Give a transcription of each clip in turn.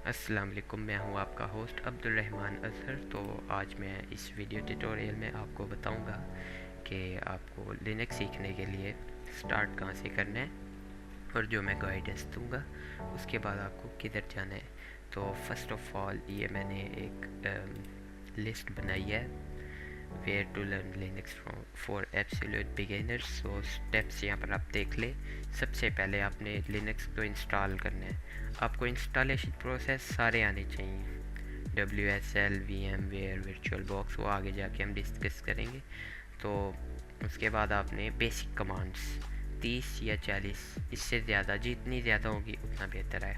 अस्सलाम वालेकुम, मैं हूं आपका होस्ट अब्दुल रहमान अज़हर। तो आज मैं इस वीडियो ट्यूटोरियल में आपको बताऊंगा कि आपको लिनक्स सीखने के लिए स्टार्ट कहां से करना है और जो मैं गाइडेंस दूंगा उसके बाद आपको किधर जाना है। तो फर्स्ट ऑफ ऑल ये मैंने एक लिस्ट बनाई है, where to learn Linux for absolute beginners. So steps यहाँ पर आप देख ले। सबसे पहले आपने लिनक्स को इंस्टॉल करना है। आपको इंस्टॉलेशन प्रोसेस सारे आने चाहिए, WSL, VMware, वर्चुअल बॉक्स, वो आगे जाके हम डिस्कस करेंगे। तो उसके बाद आपने बेसिक कमांड्स 30 या 40, इससे ज़्यादा जितनी ज़्यादा होगी उतना बेहतर है।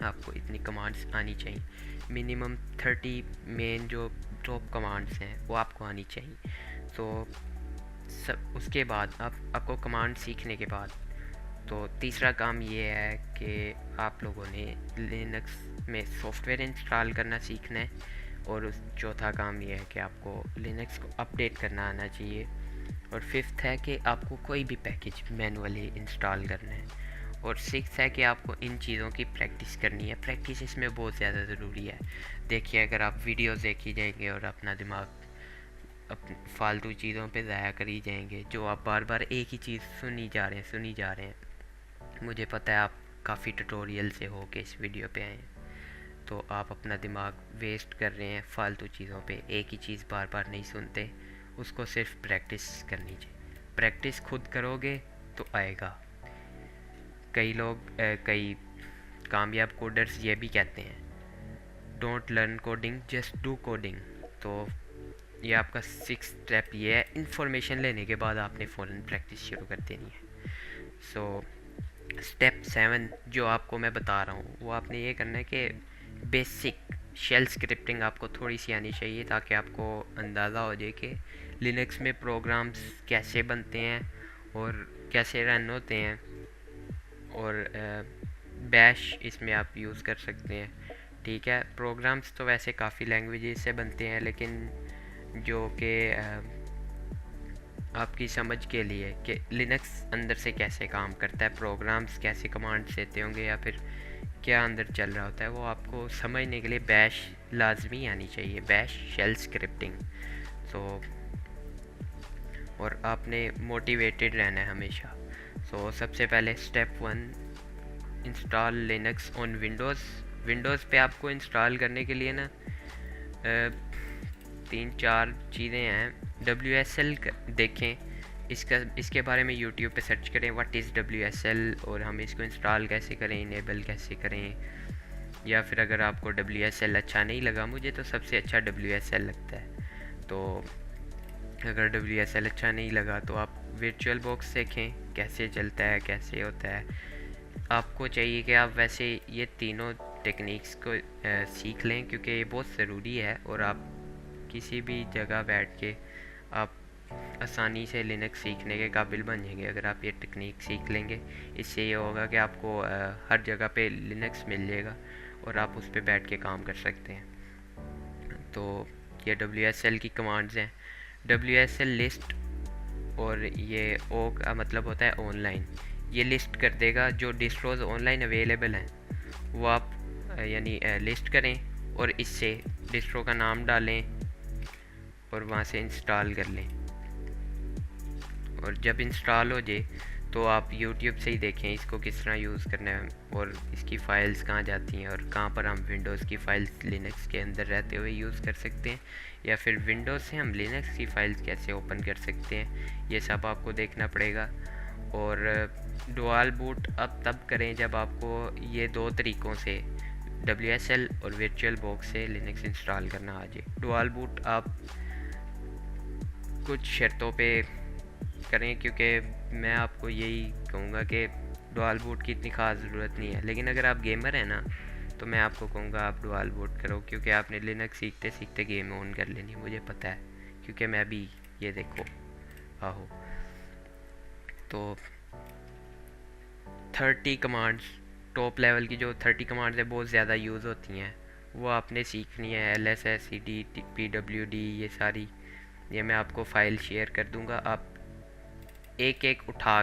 आपको इतनी कमांड्स आनी चाहिए, मिनिमम 30 मेन जो टॉप कमांड्स हैं वो आपको आनी चाहिए। तो सब उसके बाद आपको कमांड सीखने के बाद तो तीसरा काम ये है कि आप लोगों ने लिनक्स में सॉफ्टवेयर इंस्टॉल करना सीखना है, और उस चौथा काम ये है कि आपको लिनक्स को अपडेट करना आना चाहिए, और फिफ्थ है कि आपको कोई भी पैकेज मैनुअली इंस्टॉल करना है, और सिक्स है कि आपको इन चीज़ों की प्रैक्टिस करनी है। प्रैक्टिस इसमें बहुत ज़्यादा ज़रूरी है। देखिए, अगर आप वीडियोस देखी जाएंगे और अपना दिमाग फालतू चीज़ों पे ज़ाया करी जाएंगे, जो आप बार बार एक ही चीज़ सुनी जा रहे हैं। मुझे पता है आप काफ़ी ट्यूटोरियल से हो के इस वीडियो पे आए हैं, तो आप अपना दिमाग वेस्ट कर रहे हैं फालतू चीज़ों पे। एक ही चीज़ बार बार नहीं सुनते, उसको सिर्फ प्रैक्टिस करनी चाहिए। प्रैक्टिस खुद करोगे तो आएगा। कई कामयाब कोडर्स ये भी कहते हैं, don't learn coding, just do coding. तो ये आपका सिक्स स्टेप ये है। इंफॉर्मेशन लेने के बाद आपने फ़ौरन प्रैक्टिस शुरू कर देनी है। सो स्टेप 7 जो आपको मैं बता रहा हूँ वो आपने ये करना है कि बेसिक शेल स्क्रिप्टिंग आपको थोड़ी सी आनी चाहिए, ताकि आपको अंदाज़ा हो जाए कि लिनक्स में प्रोग्राम्स कैसे बनते हैं और कैसे रन होते हैं। और बैश इसमें आप यूज़ कर सकते हैं। ठीक है, प्रोग्राम्स तो वैसे काफ़ी लैंग्वेजेस से बनते हैं, लेकिन जो कि आपकी समझ के लिए कि लिनक्स अंदर से कैसे काम करता है, प्रोग्राम्स कैसे कमांड्स देते होंगे या फिर क्या अंदर चल रहा होता है, वो आपको समझने के लिए बैश लाजमी आनी चाहिए, बैश शेल स्क्रिप्टिंग। तो और आपने मोटिवेटेड रहना है हमेशा। सो सबसे पहले step 1, install Linux on Windows. Windows पे आपको इंस्टॉल करने के लिए ना 3-4 चीज़ें हैं। WSL देखें, इसके बारे में यूट्यूब पे सर्च करें व्हाट इज़ WSL, और हम इसको इंस्टॉल कैसे करें, इनेबल कैसे करें। या फिर अगर आपको WSL अच्छा नहीं लगा, मुझे तो सबसे अच्छा WSL लगता है, तो अगर WSL अच्छा नहीं लगा तो आप वर्चुअल बॉक्स देखें कैसे चलता है, कैसे होता है। आपको चाहिए कि आप वैसे ये तीनों टेक्निक्स को सीख लें, क्योंकि ये बहुत ज़रूरी है, और आप किसी भी जगह बैठ के आप आसानी से लिनक्स सीखने के काबिल बन जाएंगे अगर आप ये टेक्निक सीख लेंगे। इससे ये होगा कि आपको हर जगह पे लिनक्स मिल जाएगा और आप उस पर बैठ के काम कर सकते हैं। तो ये WSL की कमांड्स हैं। WSL लिस्ट, और ये ओ का मतलब होता है ऑनलाइन। ये लिस्ट कर देगा जो डिस्ट्रोज ऑनलाइन अवेलेबल हैं, वो आप यानी लिस्ट करें और इससे डिस्ट्रो का नाम डालें और वहाँ से इंस्टॉल कर लें। और जब इंस्टॉल हो जाए तो आप YouTube से ही देखें इसको किस तरह यूज़ करना है, और इसकी फ़ाइल्स कहाँ जाती हैं, और कहाँ पर हम विंडोज़ की फ़ाइल्स लिनक्स के अंदर रहते हुए यूज़ कर सकते हैं, या फिर विंडोज़ से हम लिनक्स की फ़ाइल्स कैसे ओपन कर सकते हैं। ये सब आपको देखना पड़ेगा। और डुअल बूट अब तब करें जब आपको ये दो तरीक़ों से WSL और वर्चुअल बॉक्स से लिनक्स इंस्टॉल करना आ जाए। डुअल बूट आप कुछ शर्तों पे करें, क्योंकि मैं आपको यही कहूँगा कि डुअल बूट की इतनी ख़ास ज़रूरत नहीं है, लेकिन अगर आप गेमर हैं ना तो मैं आपको कहूँगा आप डुअल बूट करो, क्योंकि आपने लिनक्स सीखते सीखते गेम ऑन कर लेनी, मुझे पता है, क्योंकि मैं भी ये देखो आहो। तो 30 कमांड्स, टॉप लेवल की जो 30 कमांड्स है बहुत ज़्यादा यूज़ होती हैं, वो आपने सीखनी है। LSSCD PWD ये सारी, ये मैं आपको फ़ाइल शेयर कर दूँगा। आप एक एक उठा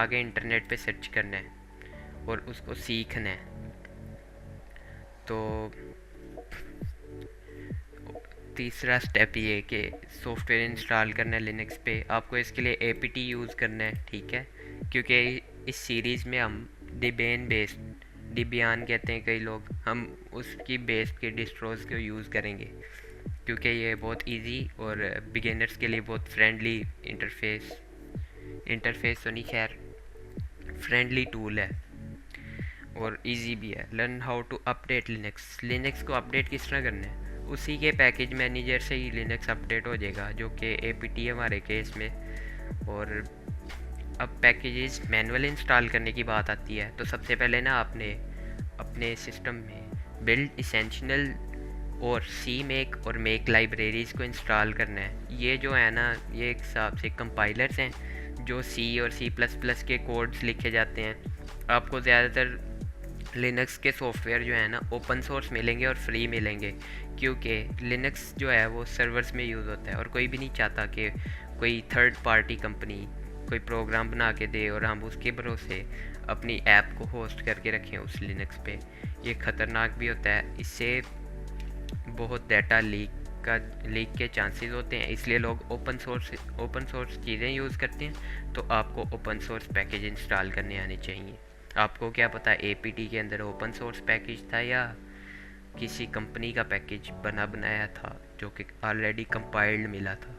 के इंटरनेट पे सर्च करना है और उसको सीखना है। तो तीसरा स्टेप ये कि सॉफ्टवेयर इंस्टॉल करना है लिनक्स पे, आपको इसके लिए APT यूज़ करना है, ठीक है। क्योंकि इस सीरीज़ में हम डिबियन बेस्ड, डिबियन कहते हैं कई लोग, हम उसकी बेस्ड के डिस्ट्रोज को यूज़ करेंगे, क्योंकि ये बहुत इजी और बिगिनर्स के लिए बहुत फ्रेंडली इंटरफेस तो नहीं, खैर फ्रेंडली टूल है और इजी भी है। Learn how to update Linux को अपडेट किस तरह करना है, उसी के पैकेज मैनेजर से ही लिनक्स अपडेट हो जाएगा, जो कि APT है हमारे केस में। और अब पैकेजेस मैनुअल इंस्टॉल करने की बात आती है, तो सबसे पहले ना आपने अपने सिस्टम में बिल्ड इसेंशियल और सी मेक और मेक लाइब्रेरीज़ को इंस्टॉल करना है। ये जो है ना, ये एक हिसाब से कंपाइलर्स हैं जो C और C++ के कोड्स लिखे जाते हैं। आपको ज़्यादातर लिनक्स के सॉफ्टवेयर जो है ना ओपन सोर्स मिलेंगे और फ्री मिलेंगे, क्योंकि लिनक्स जो है वो सर्वर्स में यूज़ होता है और कोई भी नहीं चाहता कि कोई थर्ड पार्टी कंपनी कोई प्रोग्राम बना के दे और हम उसके भरोसे अपनी ऐप को होस्ट करके रखें उस लिनक्स पे। ये ख़तरनाक भी होता है, इससे बहुत डाटा लीक के चांसेस होते हैं, इसलिए लोग ओपन सोर्स चीज़ें यूज़ करते हैं। तो आपको ओपन सोर्स पैकेज इंस्टॉल करने आने चाहिए। आपको क्या पता APT के अंदर ओपन सोर्स पैकेज था या किसी कंपनी का पैकेज बनाया था जो कि ऑलरेडी कंपाइल्ड मिला था।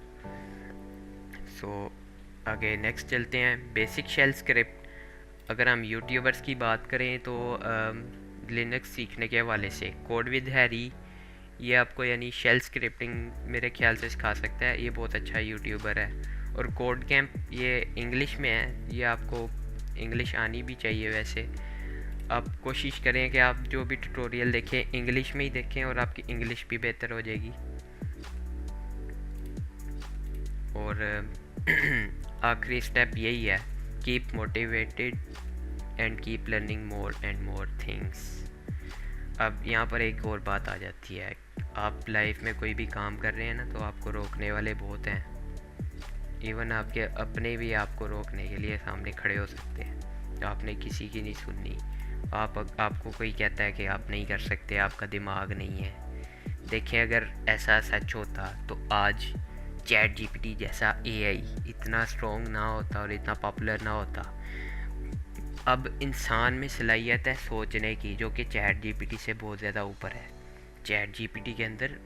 सो आगे नेक्स्ट चलते हैं, बेसिक शेल स्क्रिप्ट। अगर हम यूट्यूबर्स की बात करें तो लिनक्स सीखने के हवाले से कोड विद हैरी, ये आपको यानी शेल स्क्रिप्टिंग मेरे ख्याल से सिखा सकता है, ये बहुत अच्छा यूट्यूबर है। और कोड कैंप ये इंग्लिश में है, ये आपको इंग्लिश आनी भी चाहिए। वैसे आप कोशिश करें कि आप जो भी ट्यूटोरियल देखें इंग्लिश में ही देखें और आपकी इंग्लिश भी बेहतर हो जाएगी। और आखिरी स्टेप यही है, keep motivated and keep learning more and more things. अब यहाँ पर एक और बात आ जाती है, आप लाइफ में कोई भी काम कर रहे हैं ना, तो आपको रोकने वाले बहुत हैं। इवन आपके अपने भी आपको रोकने के लिए सामने खड़े हो सकते हैं। आपने किसी की नहीं सुननी, आपको कोई कहता है कि आप नहीं कर सकते, आपका दिमाग नहीं है। देखिए, अगर ऐसा सच होता तो आज ChatGPT जैसा AI इतना स्ट्रॉन्ग ना होता और इतना पॉपुलर ना होता। अब इंसान में सलाहियत है सोचने की, जो कि ChatGPT से बहुत ज़्यादा ऊपर है। ChatGPT के अंदर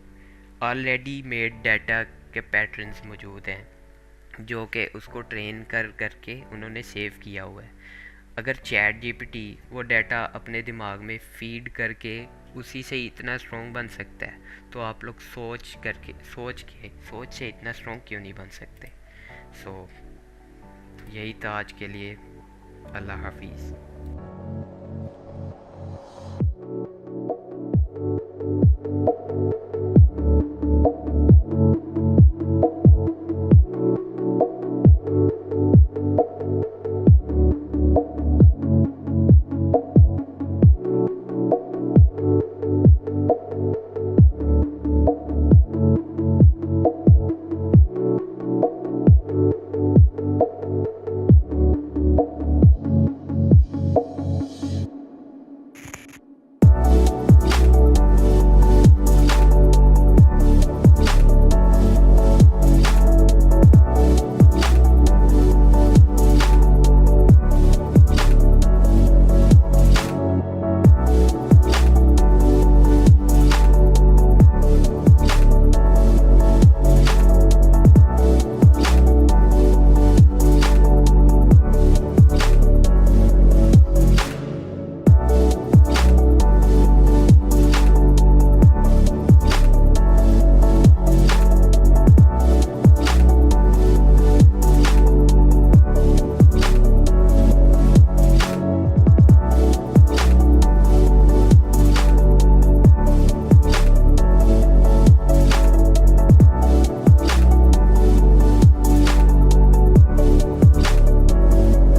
ऑलरेडी मेड डाटा के पैटर्न्स मौजूद हैं, जो कि उसको ट्रेन करके उन्होंने सेव किया हुआ है। अगर ChatGPT वो डाटा अपने दिमाग में फीड करके उसी से इतना स्ट्रॉन्ग बन सकता है, तो आप लोग सोच से इतना स्ट्रॉन्ग क्यों नहीं बन सकते। सो यही था आज के लिए। अल्लाह हाफिज़।